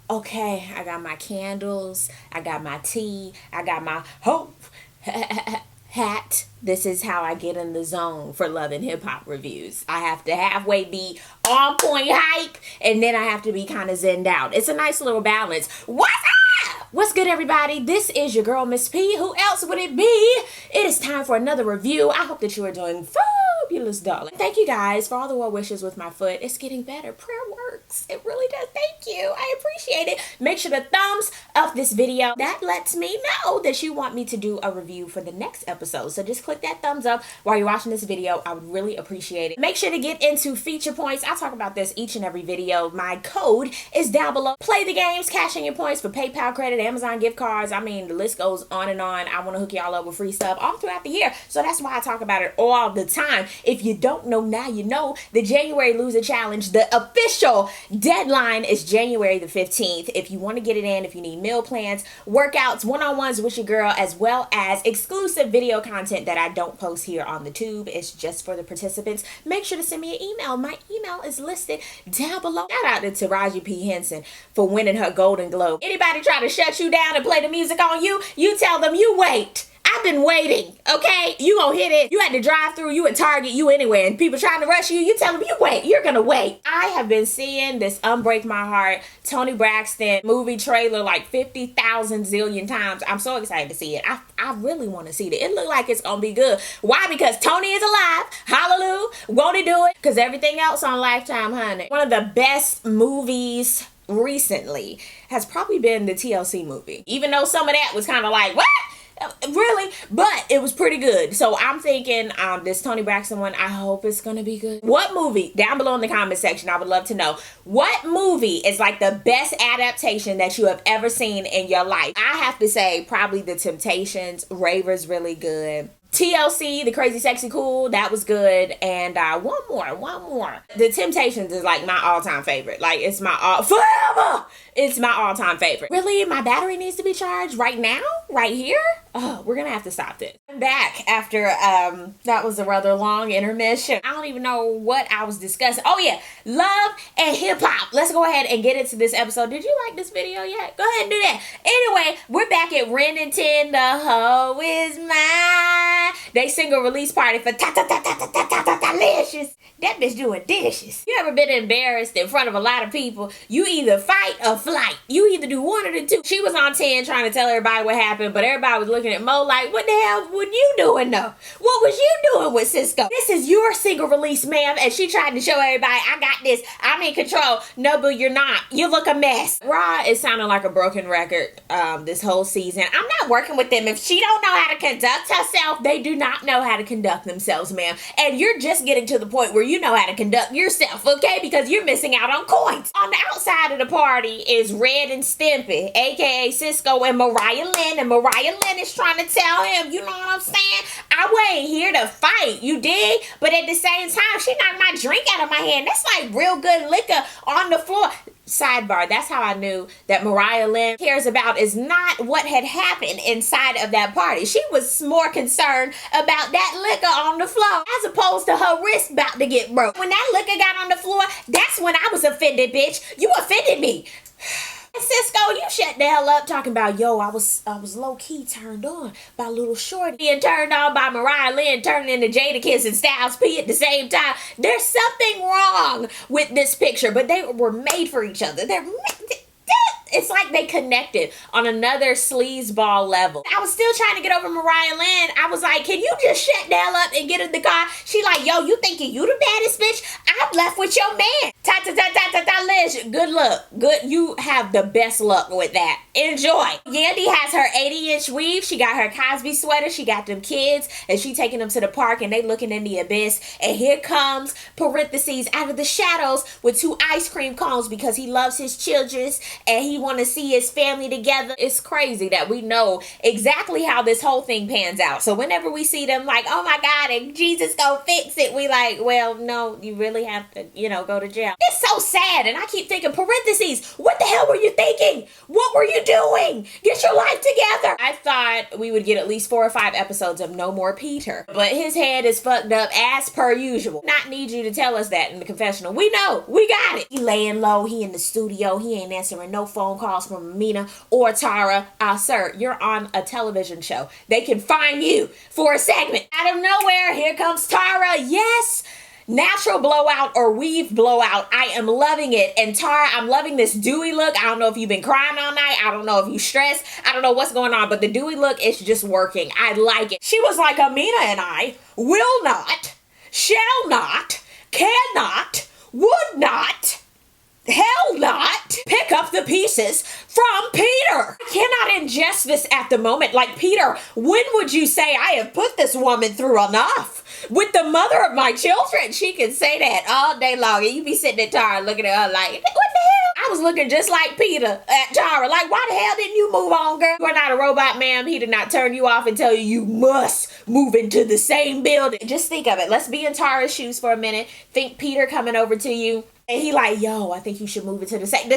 Okay, I got my candles, I got my tea, I got my hope hat. This is how I get in the zone for Love and Hip Hop reviews. I have to halfway be on point hype, and then I have to be kind of zenned out. It's a nice little balance. What's up? What's good, everybody? This is your girl, Miss P. Who else would it be? It is time for another review. I hope that you are doing fabulous, darling. Thank you guys for all the well wishes with my foot. It's getting better. Prayer works. It really does. Thank you. I appreciate it. Make sure to thumbs up this video. That lets me know that you want me to do a review for the next episode. So just click that thumbs up while you're watching this video. I would really appreciate it. Make sure to get into feature points. I talk about this each and every video. My code is down below. Play the games, cash in your points for PayPal credit, Amazon gift cards. I mean, the list goes on and on. I want to hook y'all up with free stuff all throughout the year. So that's why I talk about it all the time. If you don't know now, you know. The January Loser Challenge, the official deadline is January the 15th. If you want to get it in, if you need meal plans, workouts, one-on-ones with your girl, as well as exclusive video content that I don't post here on the tube. It's just for the participants. Make sure to send me an email. My email is listed down below. Shout out to Taraji P. Henson for winning her Golden Globe. Anybody try to shut you down and play the music on you, you tell them you wait. I've been waiting, okay? You gonna hit it. You had to drive through, you at Target, you anywhere, and people trying to rush you, you tell them you wait. You're gonna wait. I have been seeing this Unbreak My Heart, Toni Braxton movie trailer like 50,000 zillion times. I'm so excited to see it. I really want to see it. It look like it's gonna be good. Why? Because Toni is alive. Hallelujah. Won't he do it? Because everything else on Lifetime, honey. One of the best movies recently has probably been the TLC movie. Even though some of that was kind of like, what? Really? But it was pretty good. So I'm thinking this Toni Braxton one, I hope it's gonna be good. What movie? Down below in the comment section, I would love to know. What movie is like the best adaptation that you have ever seen in your life? I have to say probably The Temptations. Raver's really good. TLC, The Crazy Sexy Cool, that was good. And one more. The Temptations is like my all-time favorite. Like, it's my forever. It's my all-time favorite. Really? My battery needs to be charged right now? Right here? Oh, we're gonna have to stop this. I'm back after that was a rather long intermission. I don't even know what I was discussing. Oh yeah, love and hip hop. Let's go ahead and get into this episode. Did you like this video yet? Go ahead and do that. Anyway, we're back at Ren and Tin. The hoe is mine. They single release party for Delicious. That bitch doing dishes. You ever been embarrassed in front of a lot of people? You either fight or flight. You either do one or the two. She was on 10 trying to tell everybody what happened, but everybody was looking at Mo like, what the hell were you doing though? What was you doing with Cisco? This is your single release, ma'am. And she tried to show everybody, I got this. I'm in control. No, but you're not. You look a mess. Raw is sounding like a broken record this whole season. I'm not working with them. If she don't know how to conduct herself, they do not know how to conduct themselves, ma'am. And you're just getting to the point where you know how to conduct yourself, okay? Because you're missing out on coins. On the outside of the party is Red and Stimpy, aka Cisco and Mariah Lynn. And Mariah Lynn is trying to tell him, you know what I'm saying? I ain't here to fight, you dig? But at the same time, she knocked my drink out of my hand. That's like real good liquor on the floor. Sidebar, that's how I knew that Mariah Lynn cares about is not what had happened inside of that party. She was more concerned about that liquor on the floor as opposed to her wrist about to get broke. When that liquor got on the floor, that's when I was offended, bitch. You offended me. Cisco, you shut the hell up talking about, yo, I was low-key turned on by Little Shorty being turned on by Mariah Lynn turning into Jadakiss and Styles P at the same time. There's something wrong with this picture, but they were made for each other. It's like they connected on another sleazeball level. I was still trying to get over Mariah Lynn. I was like, can you just shut the hell up and get in the car? She like, yo, you thinking you the baddest bitch? I'm left with your man. Liz, good luck. Good, you have the best luck with that. Enjoy. Yandy has her 80-inch weave. She got her Cosby sweater. She got them kids, and she taking them to the park, and they looking in the abyss. And here comes, parentheses, out of the shadows with 2 ice cream cones because he loves his children and he want to see his family together. It's crazy that we know exactly how this whole thing pans out. So whenever we see them like, oh my God, and Jesus go fix it, we like, well, no, you really have to, go to jail. It's so sad. And I keep thinking, parentheses, what the hell were you thinking? What were you doing? Get your life together. I thought we would get at least 4 or 5 episodes of No More Peter, but his head is fucked up as per usual. Not need you to tell us that in the confessional. We know. We got it. He laying low. He in the studio. He ain't answering no phone phone calls from Amina or Tara, sir, you're on a television show. They can find you for a segment. Out of nowhere, here comes Tara. Yes. Natural blowout or weave blowout. I am loving it. And Tara, I'm loving this dewy look. I don't know if you've been crying all night. I don't know if you stressed. I don't know what's going on, but the dewy look is just working. I like it. She was like, Amina and I will not, shall not, cannot, would not, hell not pick up the pieces from Peter. I cannot ingest this at the moment. Like, Peter, when would you say I have put this woman through enough? With the mother of my children, she can say that all day long. And you be sitting at Tara looking at her like, what the hell? I was looking just like Peter at Tara. Like, why the hell didn't you move on, girl? You are not a robot, ma'am. He did not turn you off and tell you you must move into the same building. Just think of it. Let's be in Tara's shoes for a minute. Think Peter coming over to you. And he like, yo, I think you should move into the same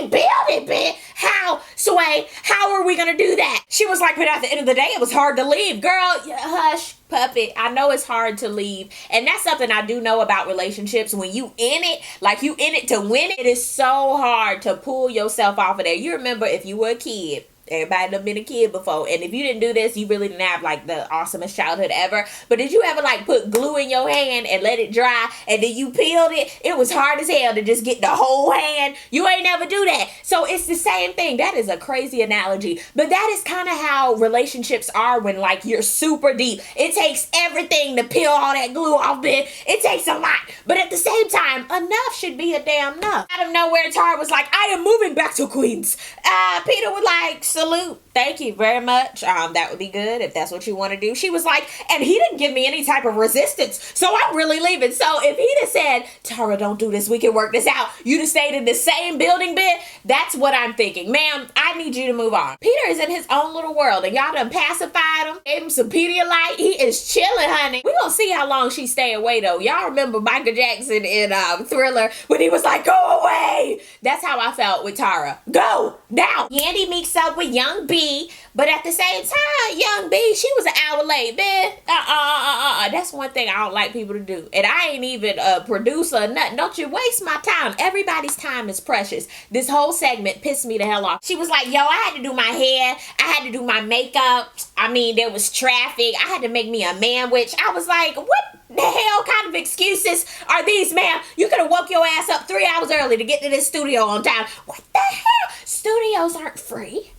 building, bitch. How, Sway? How are we gonna do that? She was like, but at the end of the day, it was hard to leave. Girl, hush, puppet. I know it's hard to leave. And that's something I do know about relationships. When you in it, like you in it to win it, it is so hard to pull yourself off of there. You remember if you were a kid, everybody done been a kid before, and if you didn't do this, you really didn't have like the awesomest childhood ever. But did you ever like put glue in your hand and let it dry, and then you peeled it? It was hard as hell to just get the whole hand. You ain't never do that. So it's the same thing. That is a crazy analogy, but that is kind of how relationships are when like you're super deep. It takes everything to peel all that glue off, man. It takes a lot, but at the same time, enough should be a damn enough. Out of nowhere, Tara was like, I am moving back to Queens. Peter was like, salute. Thank you very much. That would be good if that's what you want to do. She was like, and he didn't give me any type of resistance, so I'm really leaving. So if he'd have said, Tara, don't do this, we can work this out, you'd have stayed in the same building, bit. That's what I'm thinking. Ma'am, I need you to move on. Peter is in his own little world, and y'all done pacified him, gave him some Pedialyte. He is chilling, honey. We gonna see how long she stay away, though. Y'all remember Michael Jackson in Thriller when he was like, go away? That's how I felt with Tara. Go now. Yandy meets up with Young B, but at the same time, Young B, she was an hour late, man. That's one thing I don't like people to do. And I ain't even a producer or nothing. Don't you waste my time. Everybody's time is precious. This whole segment pissed me the hell off. She was like, yo, I had to do my hair. I had to do my makeup. I mean, there was traffic. I had to make me a manwich. I was like, what the hell kind of excuses are these, ma'am? You could have woke your ass up 3 hours early to get to this studio on time. What the hell? Studios aren't free.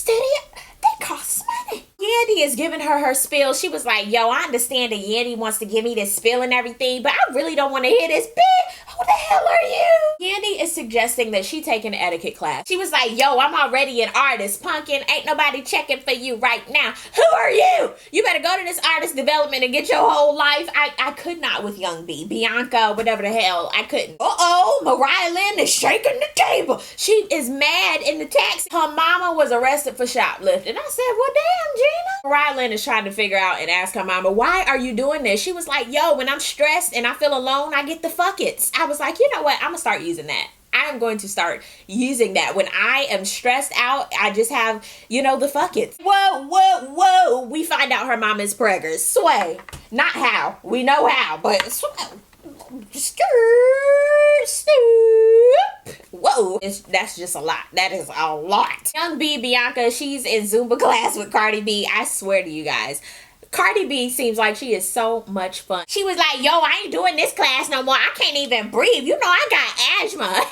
They cost money. Yandy is giving her spiel. She was like, yo, I understand that Yandy wants to give me this spiel and everything, but I really don't want to hear this, bitch. Who the hell are you? Yandy is suggesting that she take an etiquette class. She was like, yo, I'm already an artist. Punkin, ain't nobody checking for you right now. Who are you? You better go to this artist development and get your whole life. I could not with Young B. Bianca, whatever the hell. I couldn't. Mariah Lynn is shaking the table. She is mad in the taxi. Her mama was arrested for shoplifting. I said, well, damn, Gina. Mariah Lynn is trying to figure out and ask her mama, why are you doing this? She was like, yo, when I'm stressed and I feel alone, I get the fuckets. I was like, you know what? I'm gonna start using that. I am going to start using that. When I am stressed out, I just have, the fuckets. Whoa. We find out her mom is preggers. Sway. Not how. We know how, but stoop. Whoa. That's just a lot. That is a lot. Young B, Bianca, she's in Zumba class with Cardi B. I swear to you guys, Cardi B seems like she is so much fun. She was like, yo, I ain't doing this class no more. I can't even breathe. I got asthma.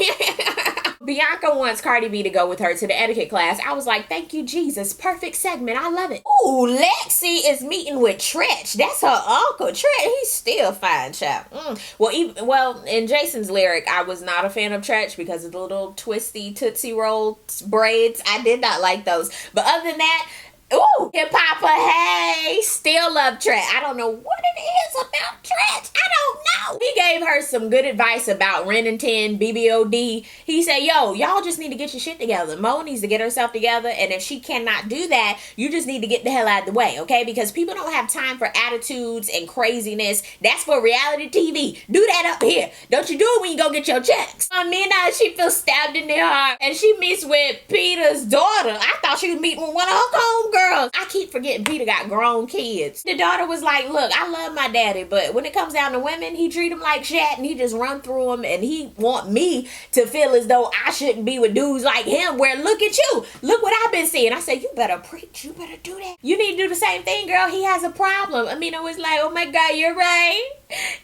Bianca wants Cardi B to go with her to the etiquette class. I was like, thank you, Jesus. Perfect segment. I love it. Ooh, Lexi is meeting with Tretch. That's her uncle. Tretch, he's still fine, chap. Well, in Jason's lyric, I was not a fan of Tretch because of the little twisty Tootsie Roll braids. I did not like those. But other than that, ooh, Hip Hopper, hey, still love Tretch. I don't know what it is about Tretch. I don't know. He gave her some good advice about Ren and 10, BBOD. He said, yo, y'all just need to get your shit together. Mo needs to get herself together, and if she cannot do that, you just need to get the hell out of the way, okay? Because people don't have time for attitudes and craziness. That's for reality TV. Do that up here. Don't you do it when you go get your checks. Amina, she feels stabbed in the heart, and she meets with Peter's daughter. I thought she was meeting with one of her homegirls. girls. I keep forgetting Peter got grown kids. The daughter was like, look, I love my daddy, but when it comes down to women, he treat them like shit and he just run through them, and he want me to feel as though I shouldn't be with dudes like him, where look at you. Look what I've been seeing. I said, you better preach. You better do that. You need to do the same thing, girl. He has a problem. Amina was like, oh my God, you're right.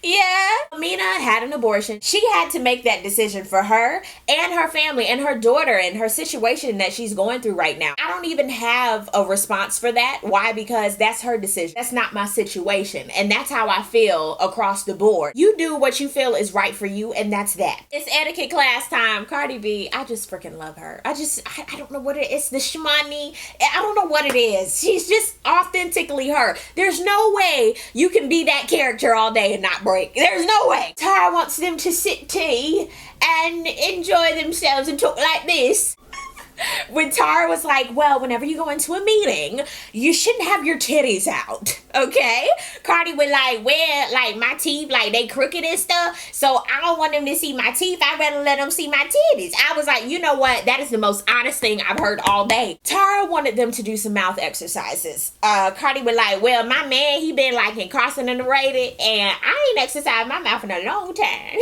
Yeah. Amina had an abortion. She had to make that decision for her and her family and her daughter and her situation that she's going through right now. I don't even have a response for that. Why? Because that's her decision. That's not my situation. And that's how I feel across the board. You do what you feel is right for you, and that's that. It's etiquette class time. Cardi B, I just freaking love her. I don't know what it is. The shmani. I don't know what it is. She's just authentically her. There's no way you can be that character all day and not break. There's no way. Tara wants them to sip tea and enjoy themselves and talk like this. When Tara was like, well, whenever you go into a meeting, you shouldn't have your titties out, okay? Cardi was like, well, like my teeth, like they crooked and stuff, so I don't want them to see my teeth. I'd rather let them see my titties. I was like, you know what? That is the most honest thing I've heard all day. Tara wanted them to do some mouth exercises. Cardi was like, well, my man, he been like incarcerated, and I ain't exercised my mouth in a long time.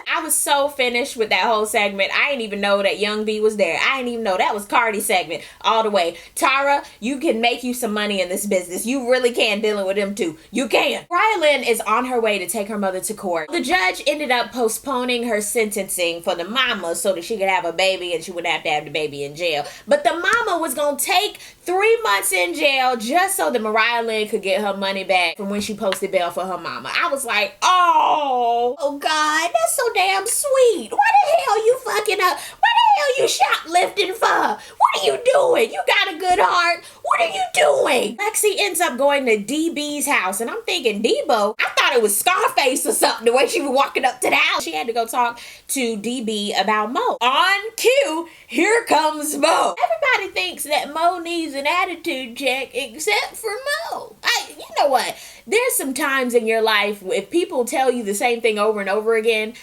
I was so finished with that whole segment. I didn't even know that Young B was there. I didn't even know that was Cardi's segment all the way. Tara, you can make you some money in this business. You really can, dealing with them too. You can. Mariah Lynn is on her way to take her mother to court. The judge ended up postponing her sentencing for the mama so that she could have a baby and she wouldn't have to have the baby in jail. But the mama was going to take 3 months in jail just so that Mariah Lynn could get her money back from when she posted bail for her mama. I was like, oh God, that's so damn sweet. Why the hell you fucking up? What the hell you shoplifting for? What are you doing? You got a good heart. What are you doing? Lexi ends up going to DB's house, and I'm thinking, Debo, I thought it was Scarface or something, the way she was walking up to the house. She had to go talk to DB about Mo. On cue, here comes Mo. Everybody thinks that Mo needs an attitude check except for Mo. You know what? There's some times in your life if people tell you the same thing over and over again,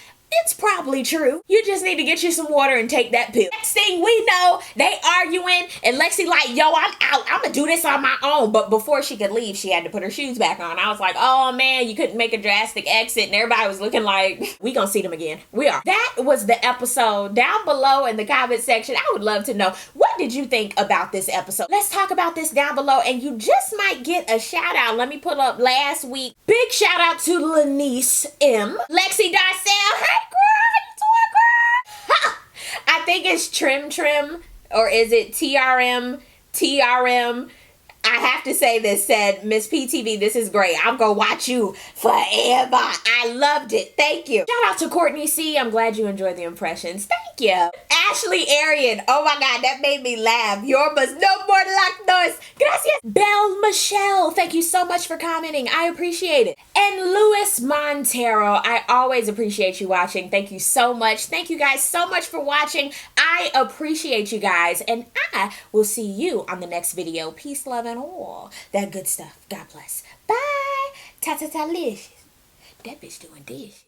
it's probably true. You just need to get you some water and take that pill. Next thing we know, they arguing and Lexi like, yo, I'm out. I'm gonna do this on my own. But before she could leave, she had to put her shoes back on. I was like, oh man, you couldn't make a drastic exit. And everybody was looking like, we gonna see them again. We are. That was the episode. Down below in the comment section, I would love to know, what did you think about this episode? Let's talk about this down below, and you just might get a shout out. Let me pull up last week. Big shout out to Lanice M. Lexi Darcel, hey girl, how you doing, girl? Ha! I think it's Trim, or is it TRM? I have to say this, said Miss PTV, this is great. I'm gonna watch you forever. I loved it. Thank you. Shout out to Courtney C. I'm glad you enjoyed the impressions. Thank you. Ashley Arian. Oh my God, that made me laugh. Yoruba's no more like noise. Gracias. Belle Michelle, thank you so much for commenting. I appreciate it. And Luis Montero, I always appreciate you watching. Thank you so much. Thank you guys so much for watching. I appreciate you guys, and I will see you on the next video. Peace, love, and all that good stuff. God bless. Bye. Ta-ta-ta-licious. That bitch doing this.